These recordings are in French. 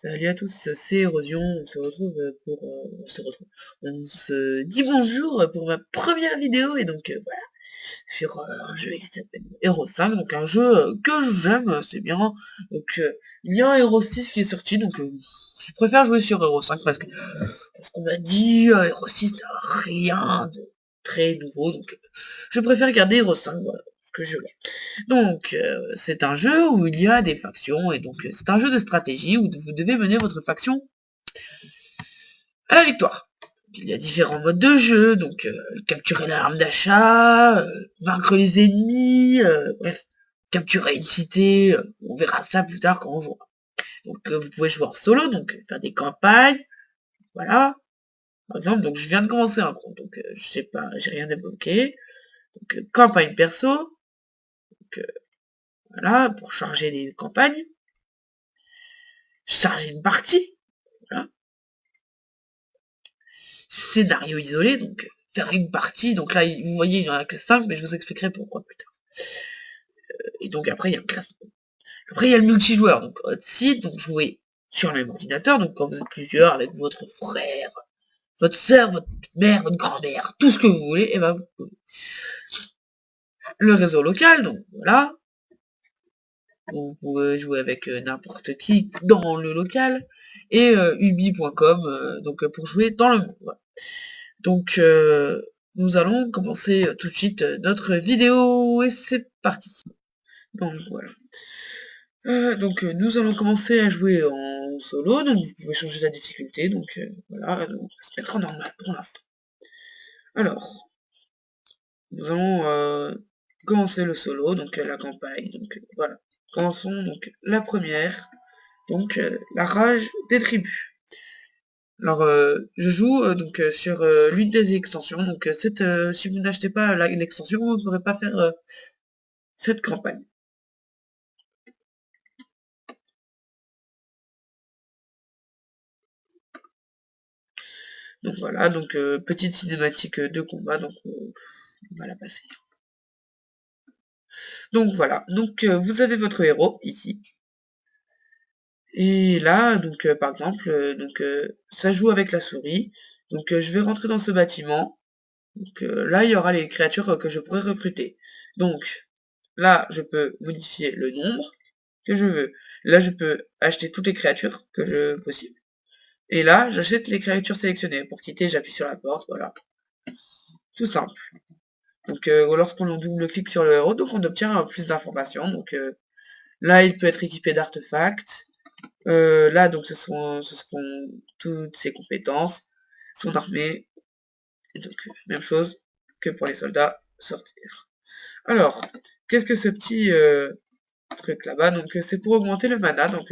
Salut à tous, c'est Érosion, on se retrouve on se dit bonjour pour ma première vidéo et donc voilà, sur un jeu qui s'appelle Hero 5, donc un jeu que j'aime, c'est bien, donc il y a un Hero 6 qui est sorti, donc je préfère jouer sur Hero 5 parce qu'on m'a dit Hero 6 n'a rien de très nouveau, donc je préfère garder Hero 5, voilà, parce que je l'ai. Donc, c'est un jeu où il y a des factions, et donc c'est un jeu de stratégie où vous devez mener votre faction à la victoire. Il y a différents modes de jeu, donc capturer l'arme d'achat, vaincre les ennemis, bref, capturer une cité, on verra ça plus tard quand on jouera. Donc vous pouvez jouer en solo, donc faire des campagnes, voilà. Par exemple, donc je viens de commencer un compte, donc je sais pas, j'ai rien débloqué. Donc campagne perso, donc voilà, pour charger les campagnes. Charger une partie, voilà. Scénario isolé, donc faire une partie, donc là vous voyez il n'y en a que 5, mais je vous expliquerai pourquoi plus tard. Et donc après il y a le classement. Après il y a le multijoueur, donc hot seat, donc jouer sur le même ordinateur, donc quand vous êtes plusieurs avec votre frère, votre soeur, votre mère, votre grand-mère, tout ce que vous voulez, et ben vous pouvez. Le réseau local, donc voilà, vous pouvez jouer avec n'importe qui dans le local, et ubi.com, donc pour jouer dans le monde. Voilà. Donc nous allons commencer tout de suite notre vidéo et c'est parti. Donc voilà. Donc nous allons commencer à jouer en solo, donc vous pouvez changer la difficulté, donc voilà, donc on va se mettre en normal pour l'instant. Alors, nous allons commencer le solo, donc la campagne, donc voilà. Commençons donc la première, donc la rage des tribus. Alors, je joue donc sur l'une des extensions. Donc, si vous n'achetez pas l'extension, vous ne pourrez pas faire cette campagne. Donc voilà, donc petite cinématique de combat, donc on va la passer. Donc voilà, donc vous avez votre héros ici. Et là, donc par exemple, donc ça joue avec la souris. Donc je vais rentrer dans ce bâtiment. Donc là, il y aura les créatures que je pourrais recruter. Donc là, je peux modifier le nombre que je veux. Là, je peux acheter toutes les créatures que je possible. Et là, j'achète les créatures sélectionnées. Pour quitter, j'appuie sur la porte, voilà. Tout simple. Donc lorsqu'on double-clique sur le héros, donc on obtient plus d'informations. Donc là, il peut être équipé d'artefacts. Là, donc ce seront toutes ses compétences, son armée. Et donc même chose que pour les soldats, sortir. Alors, qu'est-ce que ce petit truc là-bas? Donc c'est pour augmenter le mana, donc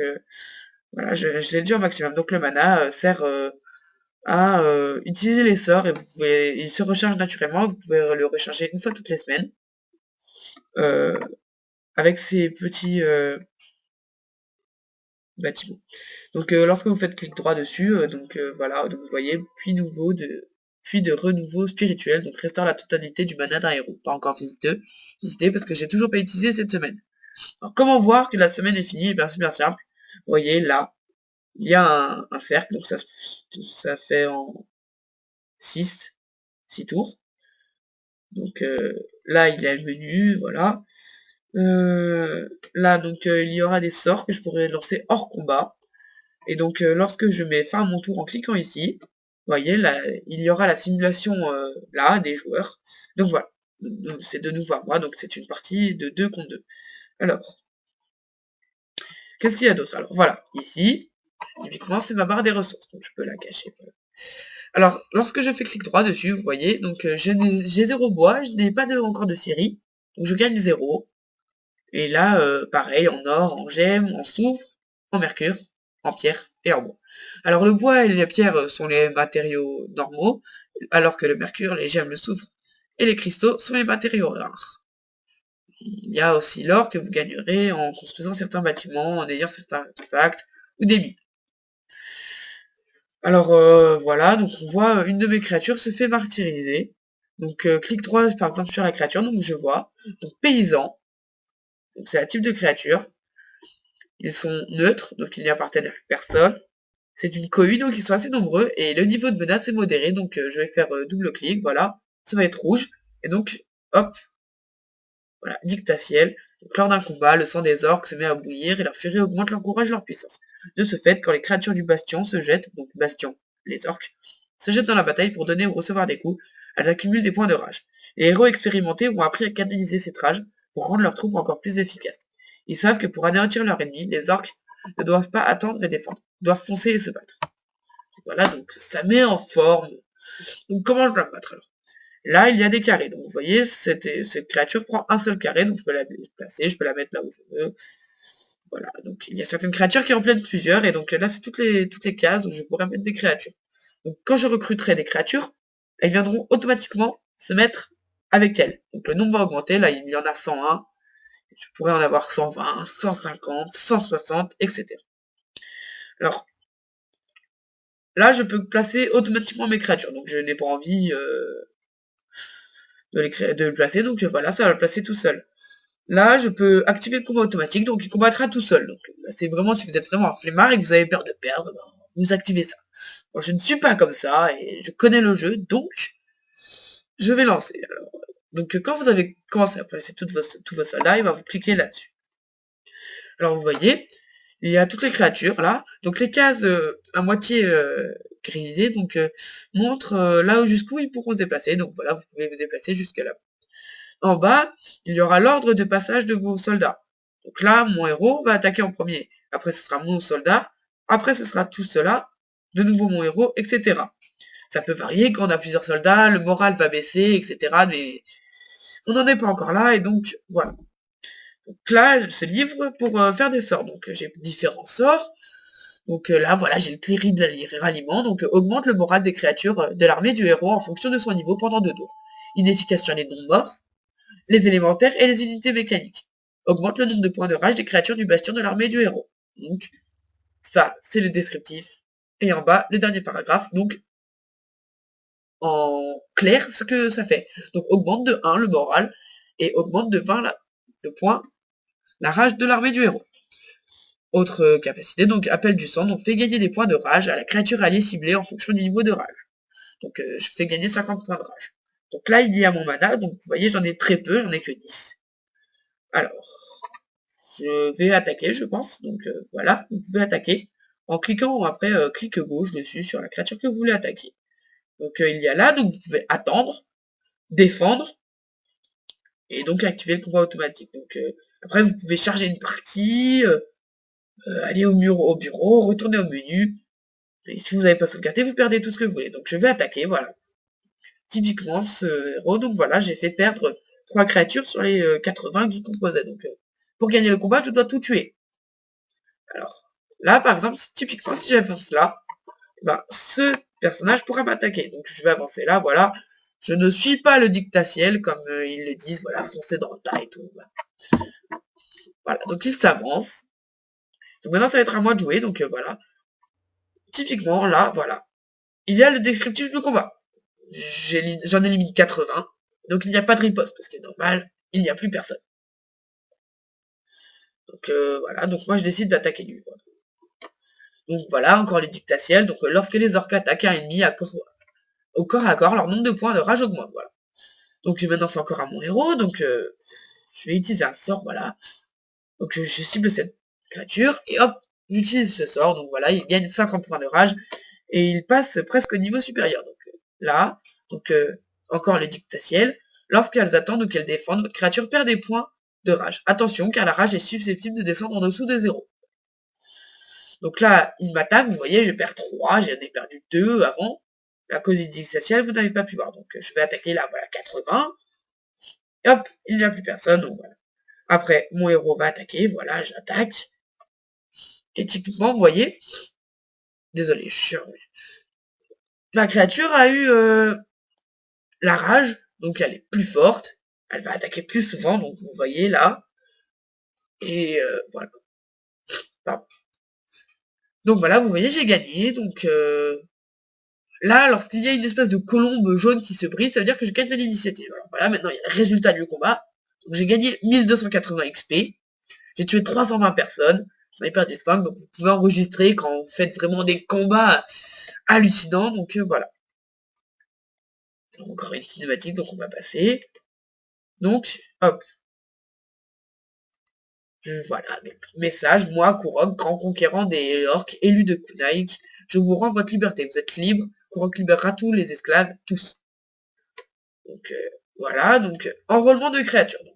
voilà, je l'ai dit au maximum. Donc le mana sert à utiliser les sorts et il se recharge naturellement, vous pouvez le recharger une fois toutes les semaines. Avec ces petits bâtiments. Donc lorsque vous faites clic droit dessus, voilà, donc vous voyez puis de renouveau spirituel, donc restaure la totalité du mana d'un héros. Pas encore visité parce que j'ai toujours pas utilisé cette semaine. Alors comment voir que la semaine est finie? C'est bien simple. Vous voyez là, il y a un cercle, donc ça fait en 6 tours. Donc là, il y a le menu, voilà. Là, donc il y aura des sorts que je pourrais lancer hors combat. Et donc lorsque je mets fin à mon tour en cliquant ici, vous voyez, là, il y aura la simulation là des joueurs. Donc voilà, c'est de nouveau à moi, donc c'est une partie de 2 contre 2. Alors, qu'est-ce qu'il y a d'autre? Alors voilà, ici, typiquement c'est ma barre des ressources, donc je peux la cacher. Voilà. Alors, lorsque je fais clic droit dessus, vous voyez, donc j'ai 0 bois, je n'ai pas encore de série, donc je gagne 0. Et là, pareil, en or, en gemme, en soufre, en mercure, en pierre et en bois. Alors le bois et les pierres sont les matériaux normaux, alors que le mercure, les gemmes, le soufre et les cristaux sont les matériaux rares. Il y a aussi l'or que vous gagnerez en construisant certains bâtiments, en ayant certains artefacts ou des mines. Alors voilà, donc on voit une de mes créatures se fait martyriser. Donc clic droit par exemple sur la créature, donc je vois, donc paysan, donc c'est la type de créature. Ils sont neutres, donc ils n'appartiennent à personne. C'est une cohue, donc ils sont assez nombreux, et le niveau de menace est modéré, donc je vais faire double-clic, voilà, ça va être rouge, et donc, hop, voilà, dictatiel. Donc lors d'un combat, le sang des orques se met à bouillir, et leur furie augmente leur courage et leur puissance. De ce fait, quand les créatures du bastion se jettent, donc bastion, les orques, se jettent dans la bataille pour donner ou recevoir des coups, elles accumulent des points de rage. Les héros expérimentés ont appris à canaliser cette rage pour rendre leurs troupes encore plus efficaces. Ils savent que pour anéantir leur ennemi, les orques ne doivent pas attendre et défendre, doivent foncer et se battre. Voilà, donc ça met en forme. Donc comment je dois me battre alors? Là, il y a des carrés. Donc vous voyez, cette créature prend un seul carré, donc je peux la déplacer, je peux la mettre là où je veux. Voilà, donc il y a certaines créatures qui en prennent plusieurs, et donc là c'est toutes les cases où je pourrais mettre des créatures. Donc quand je recruterai des créatures, elles viendront automatiquement se mettre avec elles. Donc le nombre va augmenter, là il y en a 101, je pourrais en avoir 120, 150, 160, etc. Alors, là je peux placer automatiquement mes créatures, donc je n'ai pas envie de le placer, donc voilà, ça va le placer tout seul. Là, je peux activer le combat automatique, donc il combattra tout seul. Donc c'est vraiment, si vous êtes vraiment un flemmard et que vous avez peur de perdre, ben, vous activez ça. Bon, je ne suis pas comme ça, et je connais le jeu, donc je vais lancer. Alors, donc quand vous avez commencé à placer tous vos soldats, il va vous cliquer là-dessus. Alors vous voyez, il y a toutes les créatures là, donc les cases à moitié grisées, donc montrent là jusqu'où ils pourront se déplacer, donc voilà, vous pouvez vous déplacer jusqu'à là. En bas, il y aura l'ordre de passage de vos soldats. Donc là, mon héros va attaquer en premier. Après, ce sera mon soldat. Après, ce sera tout cela. De nouveau mon héros, etc. Ça peut varier quand on a plusieurs soldats, le moral va baisser, etc. Mais on n'en est pas encore là, et donc voilà. Donc là, ce livre pour faire des sorts. Donc j'ai différents sorts. Donc là, voilà, j'ai le cléry de ralliement, donc augmente le moral des créatures de l'armée du héros en fonction de son niveau pendant 2 tours. Inefficace sur les non-morts, les élémentaires et les unités mécaniques. Augmente le nombre de points de rage des créatures du bastion de l'armée du héros. Donc, ça, c'est le descriptif. Et en bas, le dernier paragraphe, donc, en clair, ce que ça fait. Donc, augmente de 1 le moral, et augmente de 20 le point, la rage de l'armée du héros. Autre capacité, donc, appel du sang, donc, fait gagner des points de rage à la créature alliée ciblée en fonction du niveau de rage. Donc, je fais gagner 50 points de rage. Donc là, il y a mon mana, donc, vous voyez, j'en ai très peu, j'en ai que 10. Alors, je vais attaquer, je pense. Donc voilà, vous pouvez attaquer en cliquant après clic gauche dessus sur la créature que vous voulez attaquer. Donc il y a là, donc vous pouvez attendre, défendre, et donc activer le combat automatique. Donc après vous pouvez charger une partie, aller au bureau, retourner au menu. Et si vous n'avez pas sauvegardé, vous perdez tout ce que vous voulez. Donc je vais attaquer, voilà. Typiquement ce héros, donc voilà, j'ai fait perdre 3 créatures sur les 80 qui composaient. Donc pour gagner le combat, je dois tout tuer. Alors, là, par exemple, typiquement, si j'avance là, ben, ce personnage pourra m'attaquer. Donc, je vais avancer là, voilà. Je ne suis pas le dictatiel, comme ils le disent, voilà, foncer dans le tas et tout. Voilà, donc il s'avance. Donc maintenant, ça va être à moi de jouer, donc voilà. Typiquement, là, voilà. Il y a le descriptif du combat. J'en élimine 80, donc il n'y a pas de riposte, parce que normal, il n'y a plus personne. Donc voilà, donc moi je décide d'attaquer lui. Voilà. Donc voilà, encore les dictatiels. Donc lorsque les orques attaquent un ennemi au corps à corps, leur nombre de points de rage augmente. Voilà. Donc maintenant c'est encore à mon héros. Donc je vais utiliser un sort, voilà. Donc je cible cette créature et hop, j'utilise ce sort. Donc voilà, il gagne 50 points de rage et il passe presque au niveau supérieur. Donc là, donc encore les dictatiels. Lorsqu'elles attendent ou qu'elles défendent, votre créature perd des points de rage. Attention, car la rage est susceptible de descendre en dessous des 0. Donc là, il m'attaque, vous voyez, je perds 3, j'en ai perdu 2 avant. À cause du dictatiel, vous n'avez pas pu voir. Donc je vais attaquer là, voilà, 80. Et hop, il n'y a plus personne, donc voilà. Après, mon héros va attaquer, voilà, j'attaque. Et typiquement, vous voyez, désolé, je suis ma créature a eu la rage, donc elle est plus forte. Elle va attaquer plus souvent, donc vous voyez là. Et voilà. Pardon. Donc voilà, vous voyez, j'ai gagné. Donc là, lorsqu'il y a une espèce de colombe jaune qui se brise, ça veut dire que je gagne de l'initiative. Alors voilà, maintenant il y a le résultat du combat. Donc j'ai gagné 1280 XP. J'ai tué 320 personnes. sniper du 5, donc vous pouvez enregistrer quand vous faites vraiment des combats hallucinants, donc voilà. Encore une cinématique, donc on va passer. Donc, hop. Voilà, donc, message, moi, Kurok, grand conquérant des orques, élu de Kunaik, je vous rends votre liberté, vous êtes libre, Kurok libérera tous les esclaves, tous. Donc voilà, donc enrôlement de créatures. Donc,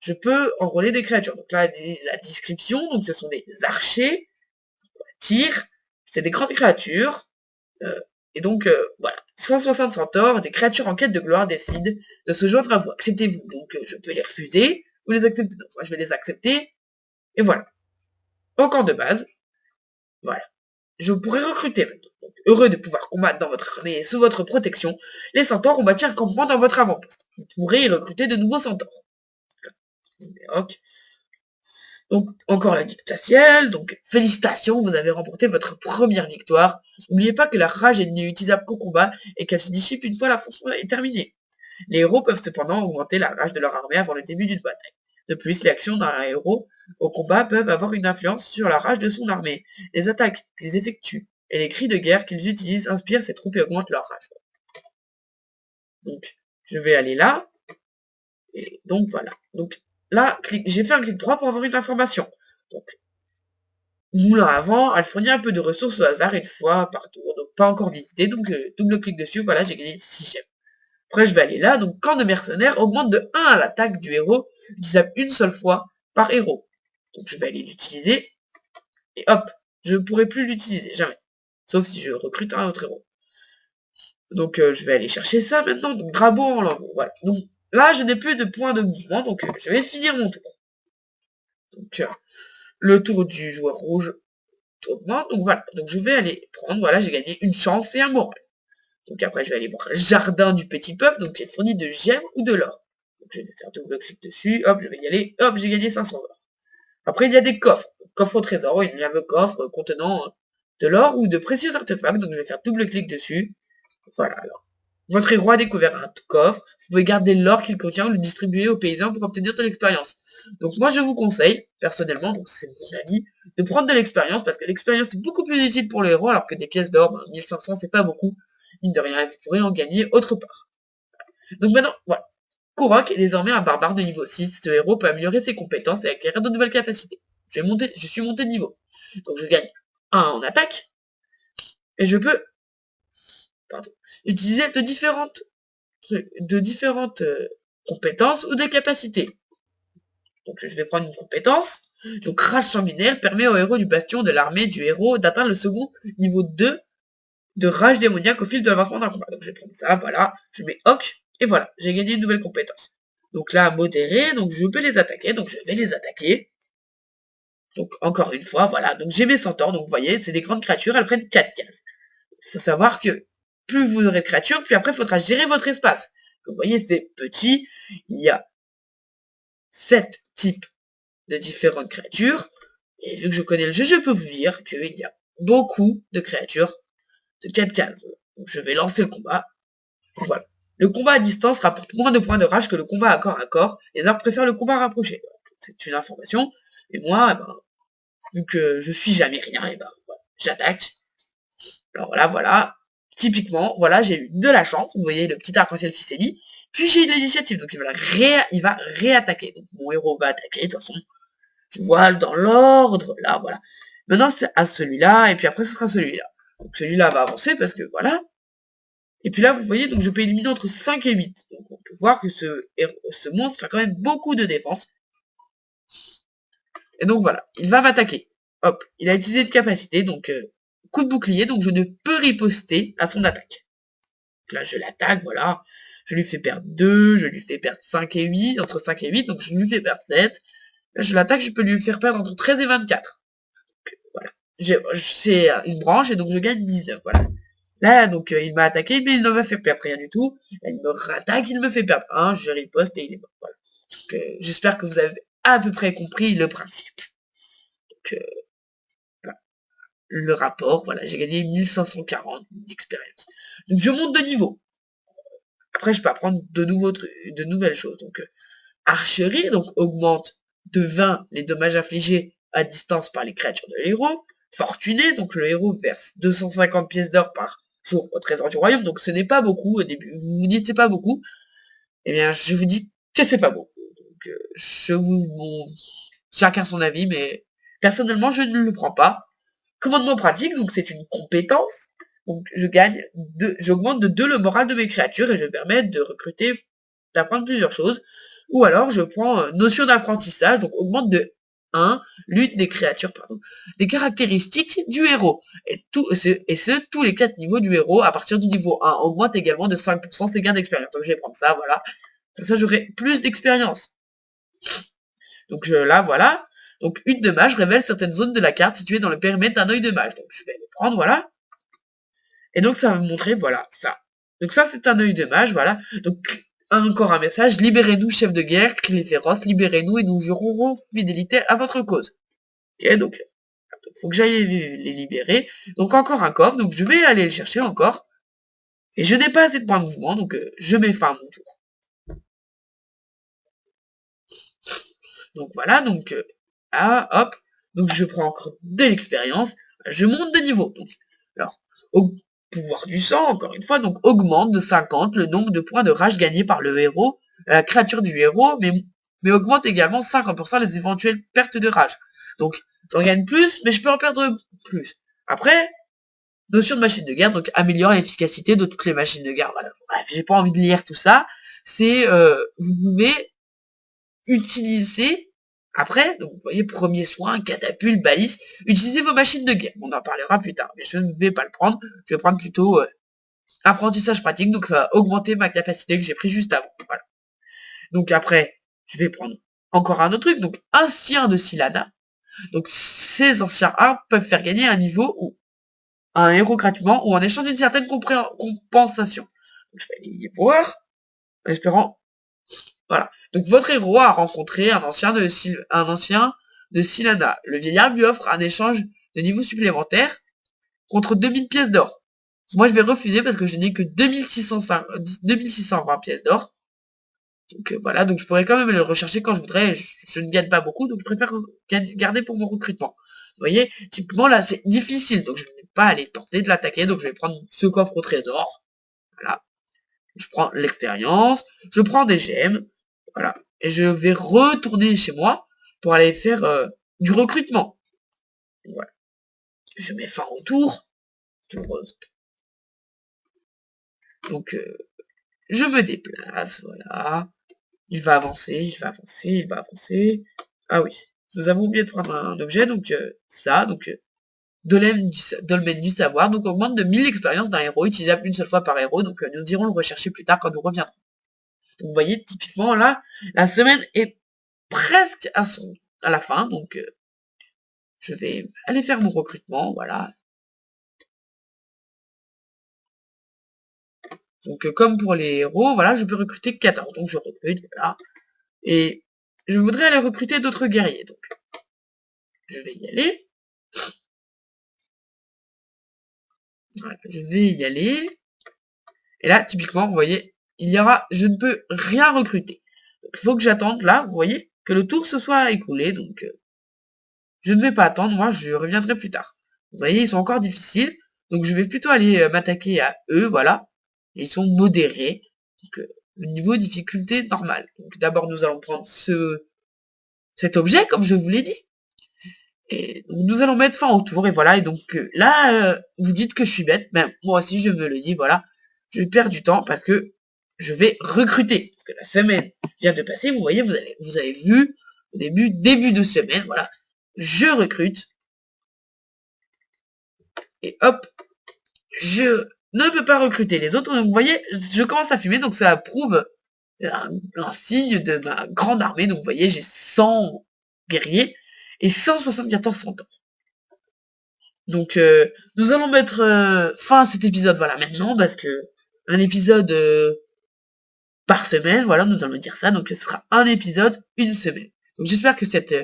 je peux enrôler des créatures. Donc là, la description, donc ce sont des archers, tir, c'est des grandes créatures, et donc voilà, 160 centaures, des créatures en quête de gloire décident de se joindre à vous. Acceptez-vous. Donc je peux les refuser, ou les accepter. Donc moi je vais les accepter, et voilà. Au camp de base, voilà. Je pourrais recruter maintenant. Donc, heureux de pouvoir combattre dans votre armée et sous votre protection, les centaures ont bâti un campement dans votre avant-poste. Vous pourrez y recruter de nouveaux centaures. Ok. Donc, encore la dictatielle, donc félicitations, vous avez remporté votre première victoire. N'oubliez pas que la rage est inutilisable qu'au combat et qu'elle se dissipe une fois l'affrontement est terminé. Les héros peuvent cependant augmenter la rage de leur armée avant le début d'une bataille. De plus, les actions d'un héros au combat peuvent avoir une influence sur la rage de son armée. Les attaques qu'ils effectuent et les cris de guerre qu'ils utilisent inspirent ces troupes et augmentent leur rage. Donc, je vais aller là. Et donc, voilà. Donc, là, j'ai fait un clic droit pour avoir une information. Donc, moulin avant, elle fournit un peu de ressources au hasard une fois par tour. Donc, pas encore visité. Donc, double clic dessus. Voilà, j'ai gagné 6 gemmes. Après, je vais aller là. Donc, camp de mercenaires augmente de 1 à l'attaque du héros, utilisable une seule fois par héros. Donc, je vais aller l'utiliser. Et hop, je ne pourrai plus l'utiliser, jamais. Sauf si je recrute un autre héros. Donc, je vais aller chercher ça maintenant. Donc, drapeau en lambeau. Voilà. Donc, là, je n'ai plus de points de mouvement. Donc, je vais finir mon tour. Donc, le tour du joueur rouge augmente. Donc, voilà. Donc, je vais aller prendre. Voilà, j'ai gagné une chance et un moral. Donc après, je vais aller voir Jardin du Petit Peuple, donc qui est fourni de gemmes ou de l'or. Donc je vais faire double clic dessus, hop, je vais y aller, hop, j'ai gagné 500 or. Après, il y a des coffres. Coffre au trésor, il y a un coffre contenant de l'or ou de précieux artefacts, donc je vais faire double clic dessus. Voilà, alors. Votre héros a découvert un coffre, vous pouvez garder l'or qu'il contient ou le distribuer aux paysans pour obtenir de l'expérience. Donc moi, je vous conseille, personnellement, donc c'est mon avis, de prendre de l'expérience, parce que l'expérience est beaucoup plus utile pour le héros, alors que des pièces d'or, 1500, c'est pas beaucoup. Mine de rien, vous pourrez en gagner autre part. Donc maintenant, voilà. Kurok est désormais un barbare de niveau 6. Ce héros peut améliorer ses compétences et acquérir de nouvelles capacités. Je suis monté de niveau. Donc je gagne 1 en attaque. Et je peux utiliser de différentes compétences ou des capacités. Donc je vais prendre une compétence. Donc rage sanguinaire permet au héros du bastion de l'armée du héros d'atteindre le second niveau 2 de rage démoniaque au fil de l'avancement d'un combat. Donc je vais prendre ça, voilà, je mets Hoc, et voilà, j'ai gagné une nouvelle compétence. Donc là, modéré, donc je peux les attaquer, donc je vais les attaquer. Donc encore une fois, voilà, donc j'ai mes centaures, donc vous voyez, c'est des grandes créatures, elles prennent 4 cases. Il faut savoir que plus vous aurez de créatures, plus après il faudra gérer votre espace. Vous voyez, c'est petit, il y a 7 types de différentes créatures, et vu que je connais le jeu, je peux vous dire qu'il y a beaucoup de créatures de 4 cases. Donc je vais lancer le combat. Voilà. Le combat à distance rapporte moins de points de rage que le combat à corps. Les armes préfèrent le combat rapproché. C'est une information. Et moi, eh ben, vu que je suis jamais rien, et ben, voilà, j'attaque. Alors voilà. Typiquement, voilà, j'ai eu de la chance. Vous voyez le petit arc-en-ciel qui s'est mis. Puis j'ai eu de l'initiative. Donc il va réattaquer. Donc mon héros va attaquer. De toute façon, je vois dans l'ordre. Là, voilà. Maintenant, c'est à celui-là. Et puis après, ce sera celui-là. Donc celui-là va avancer parce que voilà. Et puis là, vous voyez, donc je peux éliminer entre 5 et 8. Donc on peut voir que ce monstre a quand même beaucoup de défense. Et donc voilà, il va m'attaquer. Hop, il a utilisé une capacité, donc coup de bouclier, donc je ne peux riposter à son attaque. Donc là, je l'attaque, voilà. Je lui fais perdre 2, je lui fais perdre 5 et 8, entre 5 et 8, donc je lui fais perdre 7. Là, je l'attaque, je peux lui faire perdre entre 13 et 24. Donc voilà. C'est une branche, et donc je gagne 19, voilà. Là, donc, il m'a attaqué, mais il ne m'a fait perdre rien du tout. Là, il me rattaque, il me fait perdre 1, je riposte et il est mort. Voilà. Donc, j'espère que vous avez à peu près compris le principe. Donc, voilà. Le rapport, voilà, j'ai gagné 1540 d'expérience. Donc, je monte de niveau. Après, je peux apprendre de nouvelles choses. Donc, archerie, donc, augmente de 20 les dommages infligés à distance par les créatures de héros. Fortuné, donc le héros verse 250 pièces d'or par jour au trésor du royaume, donc ce n'est pas beaucoup au début. Vous vous dites c'est pas beaucoup, eh bien je vous dis que c'est pas beaucoup. Donc chacun son avis, mais personnellement je ne le prends pas. Commandement pratique, donc c'est une compétence. Donc j'augmente de 2 le moral de mes créatures et je permets de recruter, d'apprendre plusieurs choses. Ou alors je prends notion d'apprentissage, donc augmente de 1 l'une des créatures, des caractéristiques du héros. Et tous les 4 niveaux du héros à partir du niveau 1. Augmente également de 5% ses gains d'expérience. Donc je vais prendre ça, voilà. Comme ça j'aurai plus d'expérience. Donc là, voilà. Donc une de mage révèle certaines zones de la carte situées dans le périmètre d'un œil de mage. Donc je vais le prendre, voilà. Et donc ça va me montrer, voilà, ça. Donc ça c'est un œil de mage, voilà. Donc encore un message, libérez-nous chef de guerre, clé féroce, libérez-nous et nous jurerons fidélité à votre cause. Ok, donc faut que j'aille les libérer. Donc encore un coffre, donc je vais aller le chercher encore. Et je n'ai pas assez de points de mouvement, donc je mets fin à mon tour. Donc voilà, donc hop, donc je prends encore de l'expérience, je monte de niveau. Donc, alors, au pouvoir du sang, encore une fois, donc augmente de 50 le nombre de points de rage gagnés par le héros, la créature du héros, mais augmente également 50% les éventuelles pertes de rage. Donc, j'en gagne plus, mais je peux en perdre plus. Après, notion de machine de guerre, donc améliore l'efficacité de toutes les machines de guerre. Voilà. Bref, j'ai pas envie de lire tout ça. C'est, vous pouvez utiliser après, donc vous voyez, premier soin, catapulte, balise, utilisez vos machines de guerre. On en parlera plus tard, mais je ne vais pas le prendre. Je vais prendre plutôt apprentissage pratique, donc ça va augmenter ma capacité que j'ai pris juste avant. Voilà. Donc après, je vais prendre encore un autre truc, donc ancien de Silana. Donc ces anciens armes peuvent faire gagner un niveau ou un héros gratuitement ou en échange d'une certaine compensation. Donc je vais aller voir, en espérant. Voilà. Donc votre héros a rencontré un ancien de Silana. Le vieillard lui offre un échange de niveau supplémentaire contre 2000 pièces d'or. Moi je vais refuser parce que je n'ai que 2620 pièces d'or. Donc voilà, donc je pourrais quand même le rechercher quand je voudrais. Je ne gagne pas beaucoup, donc je préfère garder pour mon recrutement. Vous voyez, typiquement là c'est difficile, donc je ne vais pas aller tenter de l'attaquer, donc je vais prendre ce coffre au trésor. Voilà. Je prends l'expérience, je prends des gemmes. Voilà. Et je vais retourner chez moi pour aller faire du recrutement. Voilà. Je mets fin au tour. Donc, je me déplace, voilà. Il va avancer, il va avancer, il va avancer. Ah oui, nous avons oublié de prendre un objet, donc ça, donc dolmen du savoir, donc augmente de 1000 l'expérience d'un héros, utilisable une seule fois par héros, donc nous irons le rechercher plus tard quand nous reviendrons. Donc vous voyez, typiquement là, la semaine est presque à la fin, donc je vais aller faire mon recrutement, voilà. Donc comme pour les héros, voilà, je peux recruter 14, donc je recrute, voilà. Et je voudrais aller recruter d'autres guerriers, donc je vais y aller. Voilà, je vais y aller. Et là, typiquement, vous voyez, je ne peux rien recruter. Donc, il faut que j'attende, là, vous voyez, que le tour se soit écoulé, donc je ne vais pas attendre, moi, je reviendrai plus tard. Vous voyez, ils sont encore difficiles, donc je vais plutôt aller m'attaquer à eux, voilà. Et ils sont modérés, donc le niveau de difficulté normal. Donc d'abord, nous allons prendre cet objet, comme je vous l'ai dit. Et donc, nous allons mettre fin au tour, et voilà, et donc là, vous dites que je suis bête, ben moi aussi je me le dis, voilà, je perds du temps parce que je vais recruter, parce que la semaine vient de passer, vous voyez, vous avez vu, au début de semaine, voilà, je recrute, et hop, je ne peux pas recruter les autres, donc vous voyez, je commence à fumer, donc ça prouve un signe de ma grande armée, donc vous voyez, j'ai 100 guerriers, et 174 centaures. Donc nous allons mettre fin à cet épisode, voilà, maintenant, parce que un épisode par semaine, voilà, nous allons dire ça, donc ce sera un épisode, une semaine. Donc j'espère que cette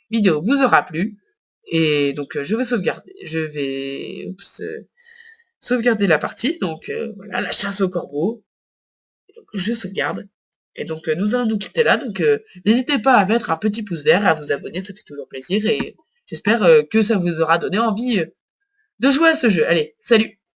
vidéo vous aura plu, et donc je vais sauvegarder la partie, donc voilà, la chasse au corbeau, donc, je sauvegarde, et donc nous allons nous quitter là, donc n'hésitez pas à mettre un petit pouce vert, à vous abonner, ça fait toujours plaisir, et J'espère que ça vous aura donné envie de jouer à ce jeu. Allez, salut!